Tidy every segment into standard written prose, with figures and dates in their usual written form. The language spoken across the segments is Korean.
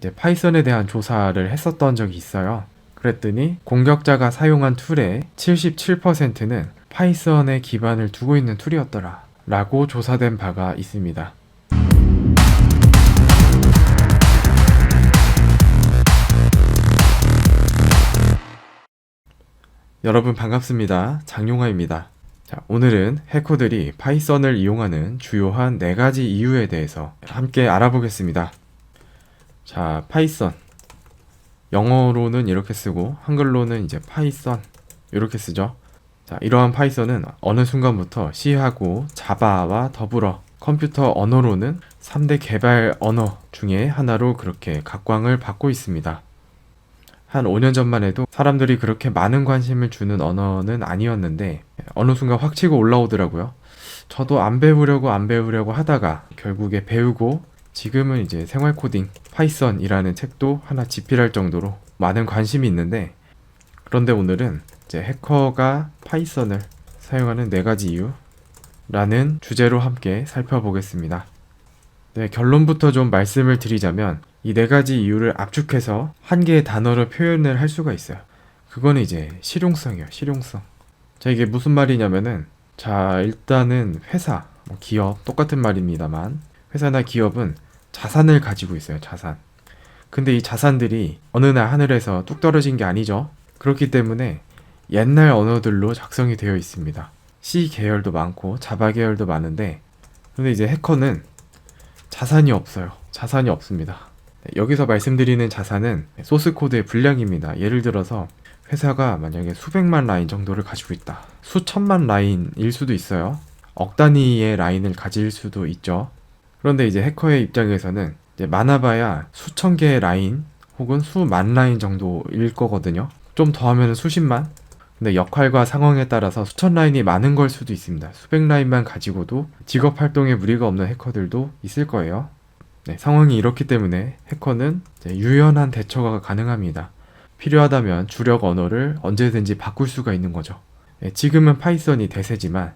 이제 파이썬에 대한 조사를 했었던 적이 있어요. 그랬더니 공격자가 사용한 툴의 77%는 파이썬에 기반을 두고 있는 툴이었더라 라고 조사된 바가 있습니다. 여러분 반갑습니다. 장용화입니다. 자, 오늘은 해커들이 파이썬을 이용하는 주요한 4가지 이유에 대해서 함께 알아보겠습니다. 자, 파이썬. 영어로는 이렇게 쓰고 한글로는 이제 파이썬 이렇게 쓰죠. 자, 이러한 파이썬은 어느 순간부터 C하고 자바와 더불어 컴퓨터 언어로는 3대 개발 언어 중에 하나로 그렇게 각광을 받고 있습니다. 한 5년 전만 해도 사람들이 그렇게 많은 관심을 주는 언어는 아니었는데 어느 순간 확 치고 올라오더라고요. 저도 안 배우려고 하다가 결국에 배우고 지금은 이제 생활 코딩 파이썬이라는 책도 하나 집필할 정도로 많은 관심이 있는데, 그런데 오늘은 이제 해커가 파이썬을 사용하는 4가지 이유라는 주제로 함께 살펴보겠습니다. 네, 결론부터 좀 말씀을 드리자면 이 4가지 이유를 압축해서 한 개의 단어로 표현을 할 수가 있어요. 그거는 이제 실용성이에요. 실용성. 자, 이게 무슨 말이냐면은, 자, 일단은 회사, 기업 똑같은 말입니다만 회사나 기업은 자산을 가지고 있어요. 자산. 근데 이 자산들이 어느 날 하늘에서 뚝 떨어진 게 아니죠. 그렇기 때문에 옛날 언어들로 작성이 되어 있습니다. C 계열도 많고 자바 계열도 많은데, 근데 이제 해커는 자산이 없어요. 자산이 없습니다. 여기서 말씀드리는 자산은 소스 코드의 분량입니다. 예를 들어서 회사가 만약에 수백만 라인 정도를 가지고 있다. 수천만 라인일 수도 있어요. 억 단위의 라인을 가질 수도 있죠. 그런데 이제 해커의 입장에서는 이제 많아봐야 수천 개의 라인 혹은 수만 라인 정도일 거거든요. 좀 더 하면 수십만? 근데 역할과 상황에 따라서 수천 라인이 많은 걸 수도 있습니다. 수백 라인만 가지고도 직업 활동에 무리가 없는 해커들도 있을 거예요. 네, 상황이 이렇기 때문에 해커는 유연한 대처가 가능합니다. 필요하다면 주력 언어를 언제든지 바꿀 수가 있는 거죠. 네, 지금은 파이썬이 대세지만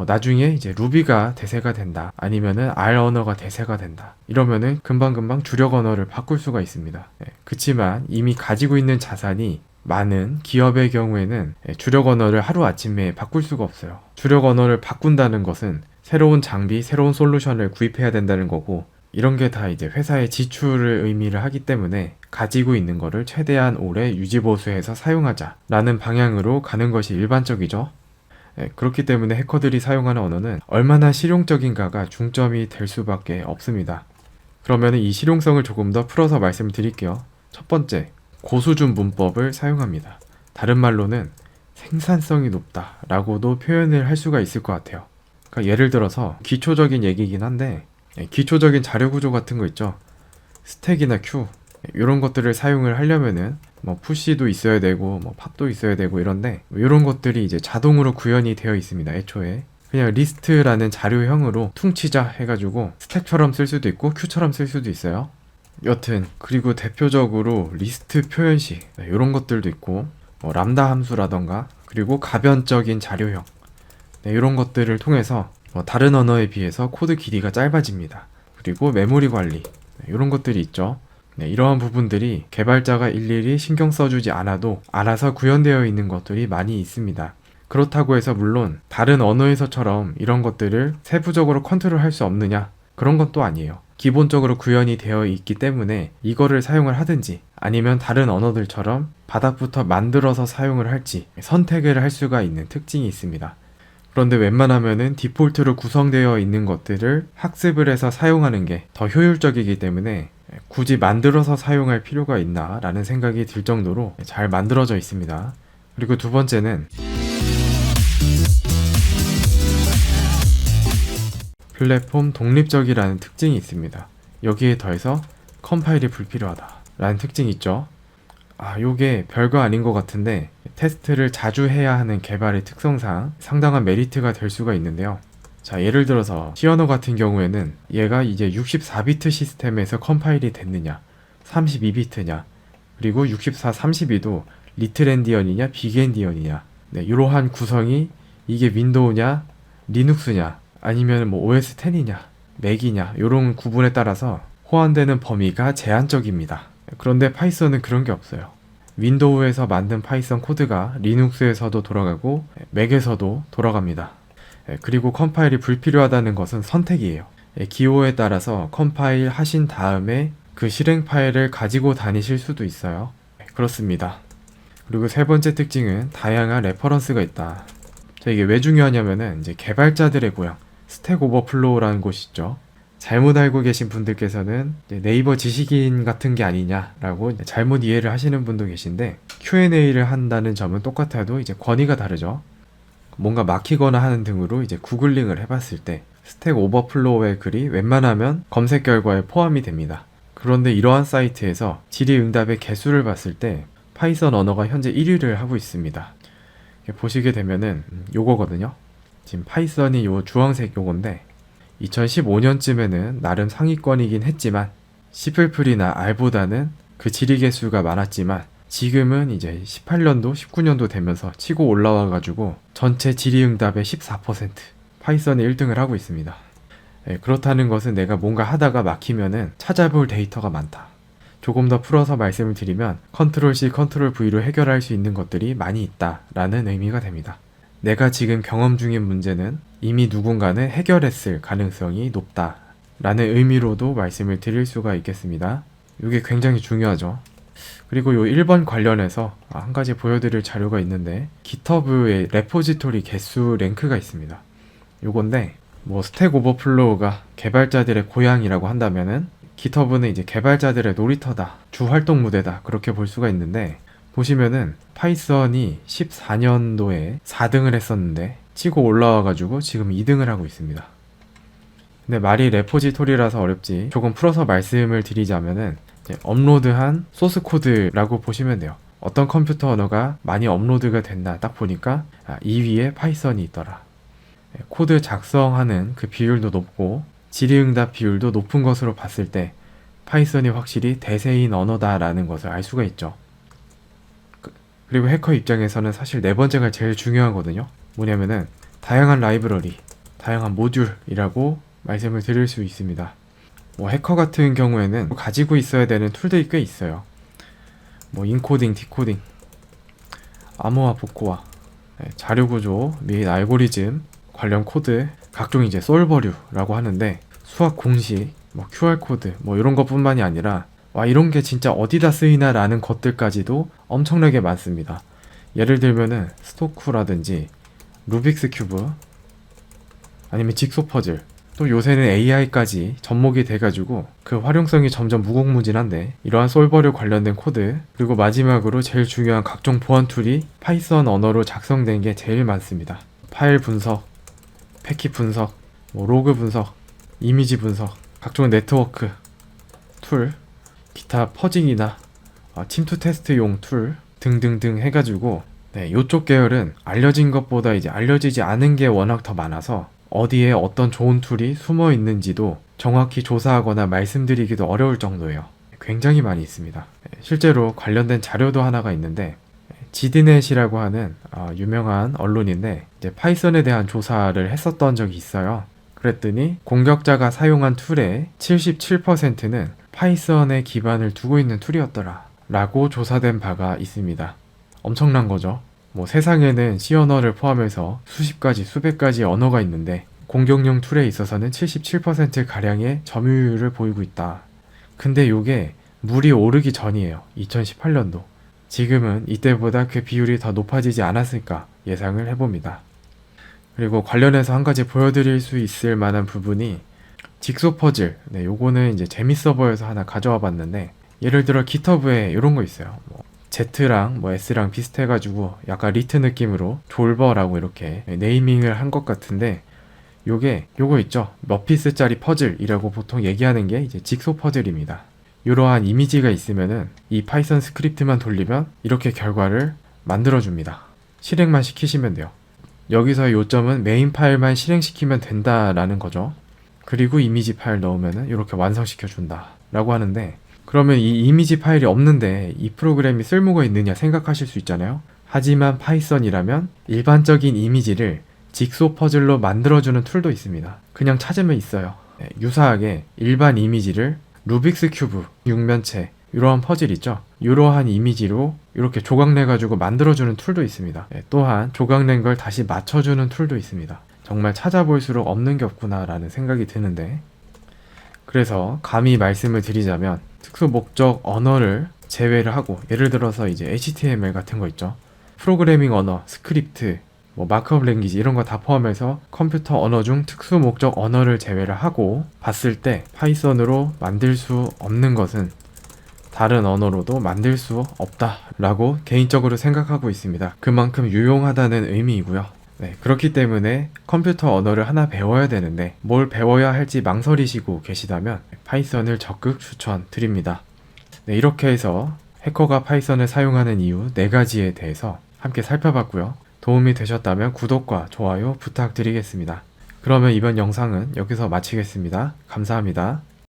나중에 이제 루비가 대세가 된다, 아니면은 R 언어가 대세가 된다, 이러면은 금방금방 주력 언어를 바꿀 수가 있습니다. 네, 그치만 이미 가지고 있는 자산이 많은 기업의 경우에는 주력 언어를 하루아침에 바꿀 수가 없어요. 주력 언어를 바꾼다는 것은 새로운 장비, 새로운 솔루션을 구입해야 된다는 거고, 이런 게 다 이제 회사의 지출을 의미를 하기 때문에 가지고 있는 거를 최대한 오래 유지보수해서 사용하자라는 방향으로 가는 것이 일반적이죠. 그렇기 때문에 해커들이 사용하는 언어는 얼마나 실용적인가가 중점이 될 수밖에 없습니다. 그러면 이 실용성을 조금 더 풀어서 말씀을 드릴게요. 첫 번째, 고수준 문법을 사용합니다. 다른 말로는 생산성이 높다라고도 표현을 할 수가 있을 것 같아요. 그러니까 예를 들어서 기초적인 얘기긴 한데, 기초적인 자료 구조 같은 거 있죠. 스택이나 큐 이런 것들을 사용을 하려면은 푸시도 있어야 되고 팝도 있어야 되고 이런데, 이런 것들이 이제 자동으로 구현이 되어 있습니다. 애초에 그냥 리스트라는 자료형으로 퉁치자 해가지고 스택처럼 쓸 수도 있고 큐처럼 쓸 수도 있어요. 여튼 그리고 대표적으로 리스트 표현식 이런 것들도 있고, 람다 함수라던가, 그리고 가변적인 자료형 이런 것들을 통해서 다른 언어에 비해서 코드 길이가 짧아집니다. 그리고 메모리 관리 이런 것들이 있죠. 이러한 부분들이 개발자가 일일이 신경 써주지 않아도 알아서 구현되어 있는 것들이 많이 있습니다. 그렇다고 해서 물론 다른 언어에서처럼 이런 것들을 세부적으로 컨트롤할 수 없느냐, 그런 건 또 아니에요. 기본적으로 구현이 되어 있기 때문에 이거를 사용을 하든지 아니면 다른 언어들처럼 바닥부터 만들어서 사용을 할지 선택을 할 수가 있는 특징이 있습니다. 그런데 웬만하면은 디폴트로 구성되어 있는 것들을 학습을 해서 사용하는 게 더 효율적이기 때문에 굳이 만들어서 사용할 필요가 있나 라는 생각이 들 정도로 잘 만들어져 있습니다. 그리고 두 번째는 플랫폼 독립적이라는 특징이 있습니다. 여기에 더해서 컴파일이 불필요하다 라는 특징이 있죠. 요게 별거 아닌 것 같은데 테스트를 자주 해야 하는 개발의 특성상 상당한 메리트가 될 수가 있는데요. 자, 예를 들어서 C 언어 같은 경우에는 얘가 이제 64비트 시스템에서 컴파일이 됐느냐, 32비트냐, 그리고 64, 32도 리틀 엔디언이냐, 빅 엔디언이냐, 이러한 구성이 이게 윈도우냐, 리눅스냐, 아니면 OS 10이냐, 맥이냐, 이런 구분에 따라서 호환되는 범위가 제한적입니다. 그런데 파이썬은 그런 게 없어요. 윈도우에서 만든 파이썬 코드가 리눅스에서도 돌아가고 맥에서도 돌아갑니다. 그리고 컴파일이 불필요하다는 것은 선택이에요. 기호에 따라서 컴파일 하신 다음에 그 실행 파일을 가지고 다니실 수도 있어요. 그렇습니다. 그리고 세 번째 특징은 다양한 레퍼런스가 있다. 자, 이게 왜 중요하냐면은 이제 개발자들의 고향, 스택 오버플로우라는 곳이 있죠. 잘못 알고 계신 분들께서는 네이버 지식인 같은 게 아니냐라고 잘못 이해를 하시는 분도 계신데, Q&A를 한다는 점은 똑같아도 이제 권위가 다르죠. 뭔가 막히거나 하는 등으로 이제 구글링을 해봤을 때 스택 오버플로우의 글이 웬만하면 검색 결과에 포함이 됩니다. 그런데 이러한 사이트에서 질의응답의 개수를 봤을 때 파이썬 언어가 현재 1위를 하고 있습니다. 보시게 되면은 요거거든요. 지금 파이썬이 요 주황색 요건데 2015년쯤에는 나름 상위권이긴 했지만 C++이나 R보다는 그 질의 개수가 많았지만 지금은 이제 18년도, 19년도 되면서 치고 올라와가지고 전체 질의응답의 14% 파이썬이 1등을 하고 있습니다. 그렇다는 것은 내가 뭔가 하다가 막히면은 찾아볼 데이터가 많다. 조금 더 풀어서 말씀을 드리면 컨트롤 C, 컨트롤 V로 해결할 수 있는 것들이 많이 있다라는 의미가 됩니다. 내가 지금 경험 중인 문제는 이미 누군가는 해결했을 가능성이 높다라는 의미로도 말씀을 드릴 수가 있겠습니다. 이게 굉장히 중요하죠. 그리고 요 1번 관련해서 한 가지 보여드릴 자료가 있는데 GitHub의 레포지토리 개수 랭크가 있습니다. 요건데 뭐 스택 오버플로우가 개발자들의 고향이라고 한다면은 GitHub는 이제 개발자들의 놀이터다, 주 활동 무대다, 그렇게 볼 수가 있는데, 보시면은 파이썬이 14년도에 4등을 했었는데 치고 올라와가지고 지금 2등을 하고 있습니다. 근데 말이 레포지토리라서 어렵지 조금 풀어서 말씀을 드리자면은 업로드한 소스 코드라고 보시면 돼요. 어떤 컴퓨터 언어가 많이 업로드가 됐나 딱 보니까 2위에 파이썬이 있더라. 코드 작성하는 그 비율도 높고 질의응답 비율도 높은 것으로 봤을 때 파이썬이 확실히 대세인 언어다라는 것을 알 수가 있죠. 그리고 해커 입장에서는 사실 네 번째가 제일 중요하거든요. 뭐냐면은 다양한 라이브러리, 다양한 모듈이라고 말씀을 드릴 수 있습니다. 뭐 해커 같은 경우에는 가지고 있어야 되는 툴들이 꽤 있어요. 뭐 인코딩, 디코딩, 암호화, 복호화, 자료구조 및 알고리즘 관련 코드, 각종 이제 솔버류라고 하는데 수학 공식, 뭐 QR코드 뭐 이런 것뿐만이 아니라 와 이런 게 진짜 어디다 쓰이나 라는 것들까지도 엄청나게 많습니다. 예를 들면은 스토쿠라든지 루빅스 큐브 아니면 직소 퍼즐, 또 요새는 AI까지 접목이 돼가지고 그 활용성이 점점 무궁무진한데 이러한 솔버류 관련된 코드, 그리고 마지막으로 제일 중요한 각종 보안 툴이 파이썬 언어로 작성된 게 제일 많습니다. 파일 분석, 패킷 분석, 뭐 로그 분석, 이미지 분석, 각종 네트워크 툴, 기타 퍼징이나 침투 테스트용 툴 등등등 해가지고 요쪽 계열은 알려진 것보다 이제 알려지지 않은 게 워낙 더 많아서 어디에 어떤 좋은 툴이 숨어 있는지도 정확히 조사하거나 말씀드리기도 어려울 정도예요. 굉장히 많이 있습니다. 실제로 관련된 자료도 하나가 있는데 지드넷이라고 하는 유명한 언론인데 이제 파이썬에 대한 조사를 했었던 적이 있어요. 그랬더니 공격자가 사용한 툴의 77%는 파이썬에 기반을 두고 있는 툴이었더라 라고 조사된 바가 있습니다. 엄청난 거죠. 뭐 세상에는 C 언어를 포함해서 수십 가지, 수백 가지 언어가 있는데 공격용 툴에 있어서는 77%가량의 점유율을 보이고 있다. 근데 요게 물이 오르기 전이에요. 2018년도. 지금은 이때보다 그 비율이 더 높아지지 않았을까 예상을 해봅니다. 그리고 관련해서 한 가지 보여드릴 수 있을 만한 부분이 직소 퍼즐. 요거는 이제 재미서버에서 하나 가져와 봤는데 예를 들어 GitHub에 이런 거 있어요. 뭐 Z랑 뭐 S랑 비슷해가지고 약간 리트 느낌으로 졸버라고 이렇게 네이밍을 한 것 같은데 요거 있죠. 몇 피스짜리 퍼즐이라고 보통 얘기하는 게 이제 직소 퍼즐입니다. 이러한 이미지가 있으면은 이 파이썬 스크립트만 돌리면 이렇게 결과를 만들어줍니다. 실행만 시키시면 돼요. 여기서의 요점은 메인 파일만 실행시키면 된다라는 거죠. 그리고 이미지 파일 넣으면은 이렇게 완성시켜 준다 라고 하는데, 그러면 이 이미지 파일이 없는데 이 프로그램이 쓸모가 있느냐 생각하실 수 있잖아요. 하지만 파이썬이라면 일반적인 이미지를 직소 퍼즐로 만들어주는 툴도 있습니다. 그냥 찾으면 있어요. 유사하게 일반 이미지를 루빅스 큐브, 육면체 이러한 퍼즐 있죠. 이러한 이미지로 이렇게 조각내 가지고 만들어주는 툴도 있습니다. 또한 조각낸 걸 다시 맞춰주는 툴도 있습니다. 정말 찾아볼수록 없는 게 없구나 라는 생각이 드는데, 그래서 감히 말씀을 드리자면 특수 목적 언어를 제외를 하고, 예를 들어서 이제 HTML 같은 거 있죠. 프로그래밍 언어, 스크립트, 마크업 랭귀지 이런 거 다 포함해서 컴퓨터 언어 중 특수 목적 언어를 제외를 하고 봤을 때 파이썬으로 만들 수 없는 것은 다른 언어로도 만들 수 없다라고 개인적으로 생각하고 있습니다. 그만큼 유용하다는 의미이고요. 네, 그렇기 때문에 컴퓨터 언어를 하나 배워야 되는데 뭘 배워야 할지 망설이시고 계시다면 파이썬을 적극 추천드립니다. 네, 이렇게 해서 해커가 파이썬을 사용하는 이유 4가지에 대해서 함께 살펴봤고요. 도움이 되셨다면 구독과 좋아요 부탁드리겠습니다. 그러면 이번 영상은 여기서 마치겠습니다. 감사합니다.